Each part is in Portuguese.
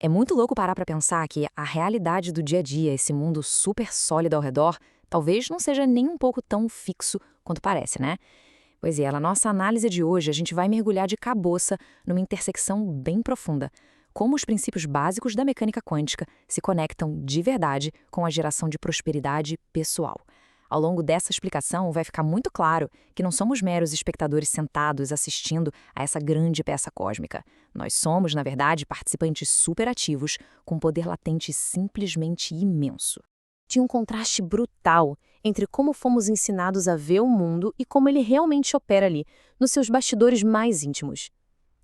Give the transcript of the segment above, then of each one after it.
É muito louco parar pra pensar que a realidade do dia a dia, esse mundo super sólido ao redor, talvez não seja nem um pouco tão fixo quanto parece, né? Pois é, na nossa análise de hoje, a gente vai mergulhar de cabeça numa intersecção bem profunda. Como os princípios básicos da mecânica quântica se conectam de verdade com a geração de prosperidade pessoal. Ao longo dessa explicação, vai ficar muito claro que não somos meros espectadores sentados assistindo a essa grande peça cósmica. Nós somos, na verdade, participantes superativos com poder latente simplesmente imenso. Tinha um contraste brutal entre como fomos ensinados a ver o mundo e como ele realmente opera ali, nos seus bastidores mais íntimos.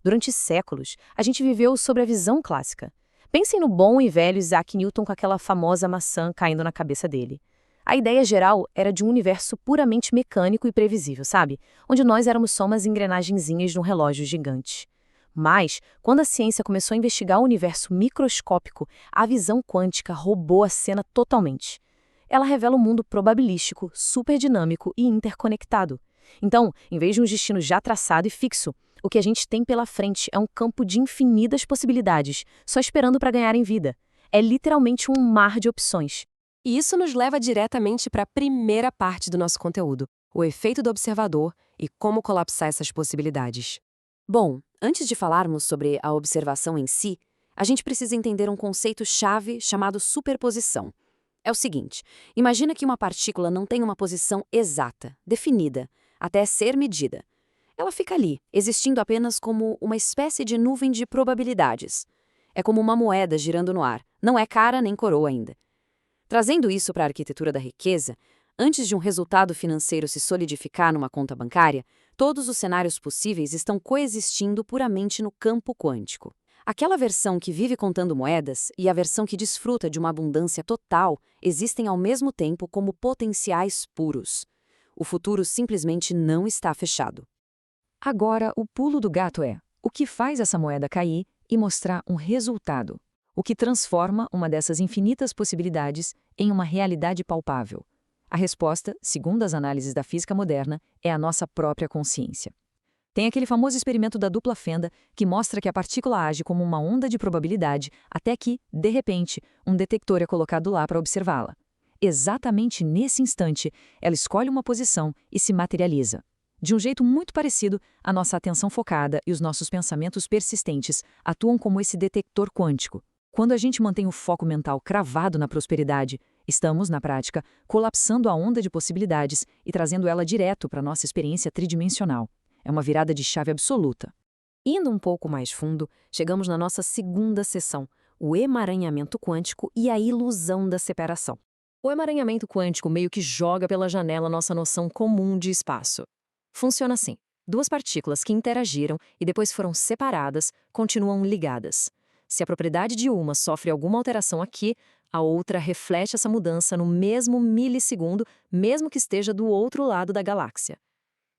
Durante séculos, a gente viveu sobre a visão clássica. Pensem no bom e velho Isaac Newton com aquela famosa maçã caindo na cabeça dele. A ideia geral era de um universo puramente mecânico e previsível, sabe? Onde nós éramos só umas engrenagenzinhas de um relógio gigante. Mas, quando a ciência começou a investigar o universo microscópico, a visão quântica roubou a cena totalmente. Ela revela um mundo probabilístico, superdinâmico e interconectado. Então, em vez de um destino já traçado e fixo, o que a gente tem pela frente é um campo de infinitas possibilidades, só esperando para ganhar em vida. É literalmente um mar de opções. E isso nos leva diretamente para a primeira parte do nosso conteúdo, o efeito do observador e como colapsar essas possibilidades. Bom, antes de falarmos sobre a observação em si, a gente precisa entender um conceito-chave chamado superposição. É o seguinte, imagina que uma partícula não tem uma posição exata, definida, até ser medida. Ela fica ali, existindo apenas como uma espécie de nuvem de probabilidades. É como uma moeda girando no ar, não é cara nem coroa ainda. Trazendo isso para a arquitetura da riqueza, antes de um resultado financeiro se solidificar numa conta bancária, todos os cenários possíveis estão coexistindo puramente no campo quântico. Aquela versão que vive contando moedas e a versão que desfruta de uma abundância total existem ao mesmo tempo como potenciais puros. O futuro simplesmente não está fechado. Agora, o pulo do gato é o que faz essa moeda cair e mostrar um resultado. O que transforma uma dessas infinitas possibilidades em uma realidade palpável. A resposta, segundo as análises da física moderna, é a nossa própria consciência. Tem aquele famoso experimento da dupla fenda que mostra que a partícula age como uma onda de probabilidade até que, de repente, um detector é colocado lá para observá-la. Exatamente nesse instante, ela escolhe uma posição e se materializa. De um jeito muito parecido, a nossa atenção focada e os nossos pensamentos persistentes atuam como esse detector quântico. Quando a gente mantém o foco mental cravado na prosperidade, estamos, na prática, colapsando a onda de possibilidades e trazendo ela direto para a nossa experiência tridimensional. É uma virada de chave absoluta. Indo um pouco mais fundo, chegamos na nossa segunda seção, o emaranhamento quântico e a ilusão da separação. O emaranhamento quântico meio que joga pela janela nossa noção comum de espaço. Funciona assim: duas partículas que interagiram e depois foram separadas continuam ligadas. Se a propriedade de uma sofre alguma alteração aqui, a outra reflete essa mudança no mesmo milissegundo, mesmo que esteja do outro lado da galáxia.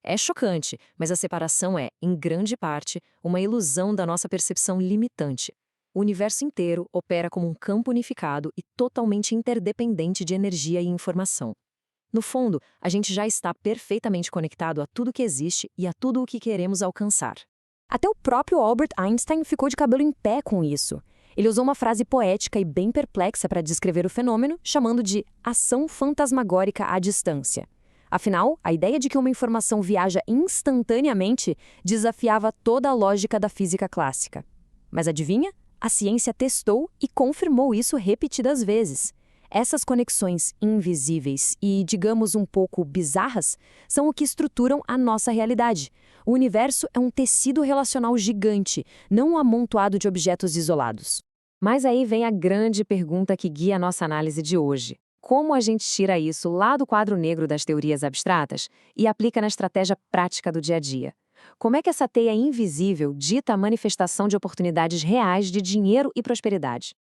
É chocante, mas a separação é, em grande parte, uma ilusão da nossa percepção limitante. O universo inteiro opera como um campo unificado e totalmente interdependente de energia e informação. No fundo, a gente já está perfeitamente conectado a tudo que existe e a tudo o que queremos alcançar. Até o próprio Albert Einstein ficou de cabelo em pé com isso. Ele usou uma frase poética e bem perplexa para descrever o fenômeno, chamando de ação fantasmagórica à distância. Afinal, a ideia de que uma informação viaja instantaneamente desafiava toda a lógica da física clássica. Mas adivinha? A ciência testou e confirmou isso repetidas vezes. Essas conexões invisíveis e, digamos, um pouco bizarras, são o que estruturam a nossa realidade. O universo é um tecido relacional gigante, não um amontoado de objetos isolados. Mas aí vem a grande pergunta que guia a nossa análise de hoje. Como a gente tira isso lá do quadro negro das teorias abstratas e aplica na estratégia prática do dia a dia? Como é que essa teia invisível dita a manifestação de oportunidades reais de dinheiro e prosperidade?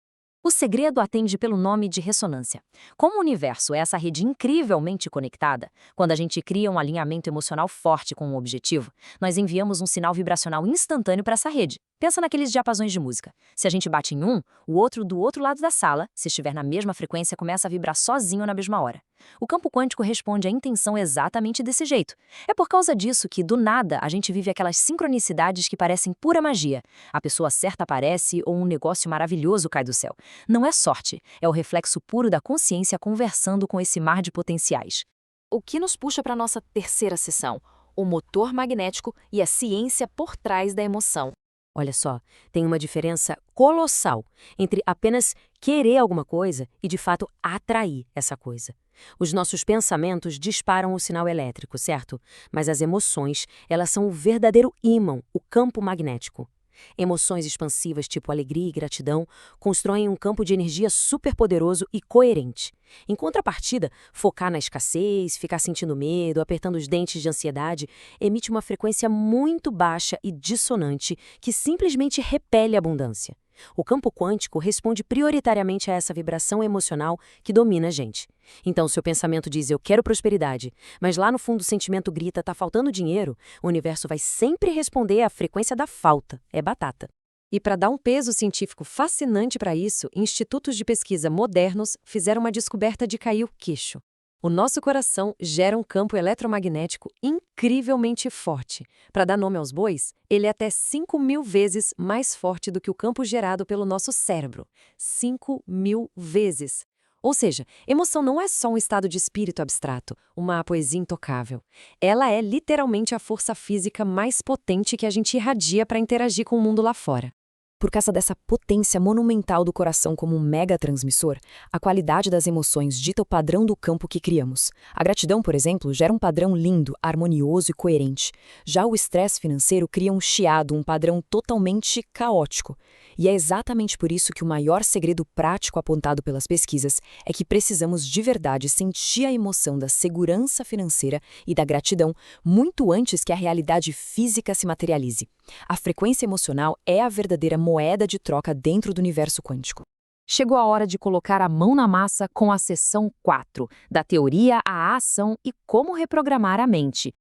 O segredo atende pelo nome de ressonância. Como o universo é essa rede incrivelmente conectada, quando a gente cria um alinhamento emocional forte com um objetivo, nós enviamos um sinal vibracional instantâneo para essa rede. Pensa naqueles diapasões de música. Se a gente bate em um, o outro do outro lado da sala, se estiver na mesma frequência, começa a vibrar sozinho na mesma hora. O campo quântico responde à intenção exatamente desse jeito. É por causa disso que, do nada, a gente vive aquelas sincronicidades que parecem pura magia. A pessoa certa aparece ou um negócio maravilhoso cai do céu. Não é sorte, é o reflexo puro da consciência conversando com esse mar de potenciais. O que nos puxa para a nossa terceira sessão, o motor magnético e a ciência por trás da emoção. Olha só, tem uma diferença colossal entre apenas querer alguma coisa e, de fato, atrair essa coisa. Os nossos pensamentos disparam o sinal elétrico, certo? Mas as emoções, elas são o verdadeiro ímã, o campo magnético. Emoções expansivas, tipo alegria e gratidão, constroem um campo de energia superpoderoso e coerente. Em contrapartida, focar na escassez, ficar sentindo medo, apertando os dentes de ansiedade, emite uma frequência muito baixa e dissonante que simplesmente repele a abundância. O campo quântico responde prioritariamente a essa vibração emocional que domina a gente. Então, se o pensamento diz eu quero prosperidade, mas lá no fundo o sentimento grita tá faltando dinheiro, o universo vai sempre responder à frequência da falta. É batata. E para dar um peso científico fascinante para isso, institutos de pesquisa modernos fizeram uma descoberta de cair o queixo. O nosso coração gera um campo eletromagnético incrivelmente forte. Para dar nome aos bois, ele é até 5.000 vezes mais forte do que o campo gerado pelo nosso cérebro. 5.000 vezes. Ou seja, emoção não é só um estado de espírito abstrato, uma poesia intocável. Ela é literalmente a força física mais potente que a gente irradia para interagir com o mundo lá fora. Por causa dessa potência monumental do coração como um mega-transmissor, a qualidade das emoções dita o padrão do campo que criamos. A gratidão, por exemplo, gera um padrão lindo, harmonioso e coerente. Já o estresse financeiro cria um chiado, um padrão totalmente caótico. E é exatamente por isso que o maior segredo prático apontado pelas pesquisas é que precisamos de verdade sentir a emoção da segurança financeira e da gratidão muito antes que a realidade física se materialize. A frequência emocional é a verdadeira moeda de troca dentro do universo quântico. Chegou a hora de colocar a mão na massa com a sessão 4, da teoria à ação e como reprogramar a mente.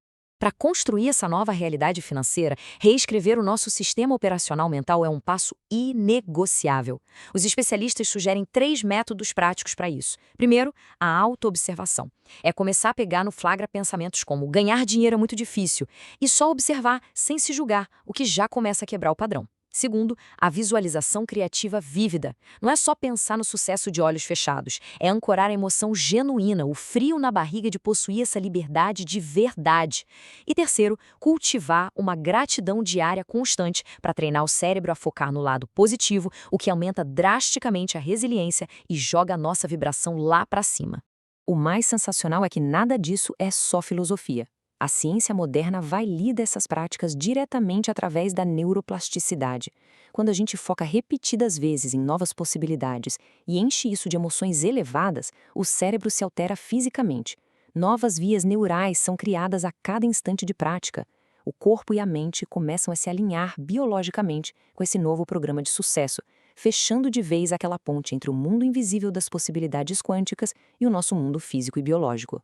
Para construir essa nova realidade financeira, reescrever o nosso sistema operacional mental é um passo inegociável. Os especialistas sugerem 3 métodos práticos para isso. Primeiro, a autoobservação. É começar a pegar no flagra pensamentos como ganhar dinheiro é muito difícil e só observar sem se julgar, o que já começa a quebrar o padrão. Segundo, a visualização criativa vívida. Não é só pensar no sucesso de olhos fechados, é ancorar a emoção genuína, o frio na barriga de possuir essa liberdade de verdade. E terceiro, cultivar uma gratidão diária constante para treinar o cérebro a focar no lado positivo, o que aumenta drasticamente a resiliência e joga a nossa vibração lá para cima. O mais sensacional é que nada disso é só filosofia. A ciência moderna vai lidar essas práticas diretamente através da neuroplasticidade. Quando a gente foca repetidas vezes em novas possibilidades e enche isso de emoções elevadas, o cérebro se altera fisicamente. Novas vias neurais são criadas a cada instante de prática. O corpo e a mente começam a se alinhar biologicamente com esse novo programa de sucesso, fechando de vez aquela ponte entre o mundo invisível das possibilidades quânticas e o nosso mundo físico e biológico.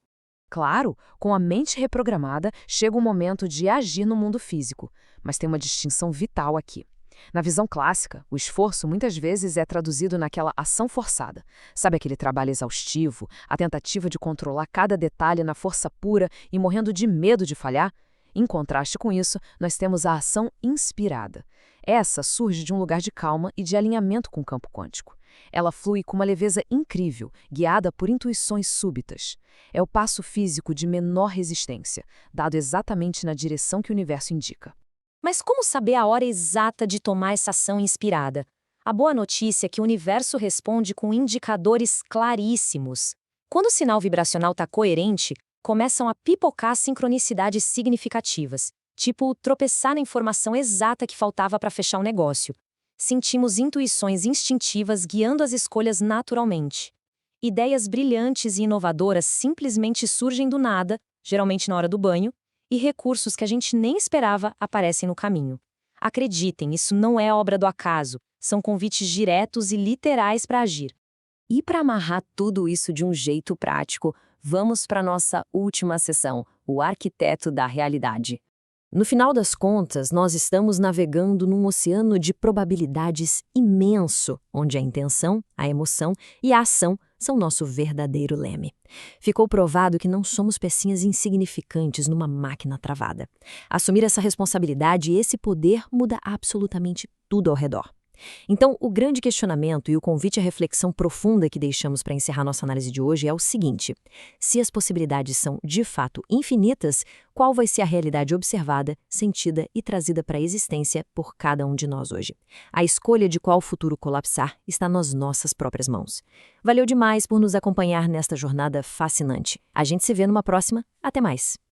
Claro, com a mente reprogramada, chega o momento de agir no mundo físico, mas tem uma distinção vital aqui. Na visão clássica, o esforço muitas vezes é traduzido naquela ação forçada. Sabe aquele trabalho exaustivo, a tentativa de controlar cada detalhe na força pura e morrendo de medo de falhar? Em contraste com isso, nós temos a ação inspirada. Essa surge de um lugar de calma e de alinhamento com o campo quântico. Ela flui com uma leveza incrível, guiada por intuições súbitas. É o passo físico de menor resistência, dado exatamente na direção que o universo indica. Mas como saber a hora exata de tomar essa ação inspirada? A boa notícia é que o universo responde com indicadores claríssimos. Quando o sinal vibracional está coerente, começam a pipocar sincronicidades significativas, tipo tropeçar na informação exata que faltava para fechar o negócio. Sentimos intuições instintivas guiando as escolhas naturalmente. Ideias brilhantes e inovadoras simplesmente surgem do nada, geralmente na hora do banho, e recursos que a gente nem esperava aparecem no caminho. Acreditem, isso não é obra do acaso, são convites diretos e literais para agir. E para amarrar tudo isso de um jeito prático, vamos para a nossa última sessão, o arquiteto da realidade. No final das contas, nós estamos navegando num oceano de probabilidades imenso, onde a intenção, a emoção e a ação são nosso verdadeiro leme. Ficou provado que não somos pecinhas insignificantes numa máquina travada. Assumir essa responsabilidade e esse poder muda absolutamente tudo ao redor. Então, o grande questionamento e o convite à reflexão profunda que deixamos para encerrar nossa análise de hoje é o seguinte: se as possibilidades são, de fato, infinitas, qual vai ser a realidade observada, sentida e trazida para a existência por cada um de nós hoje? A escolha de qual futuro colapsar está nas nossas próprias mãos. Valeu demais por nos acompanhar nesta jornada fascinante. A gente se vê numa próxima. Até mais!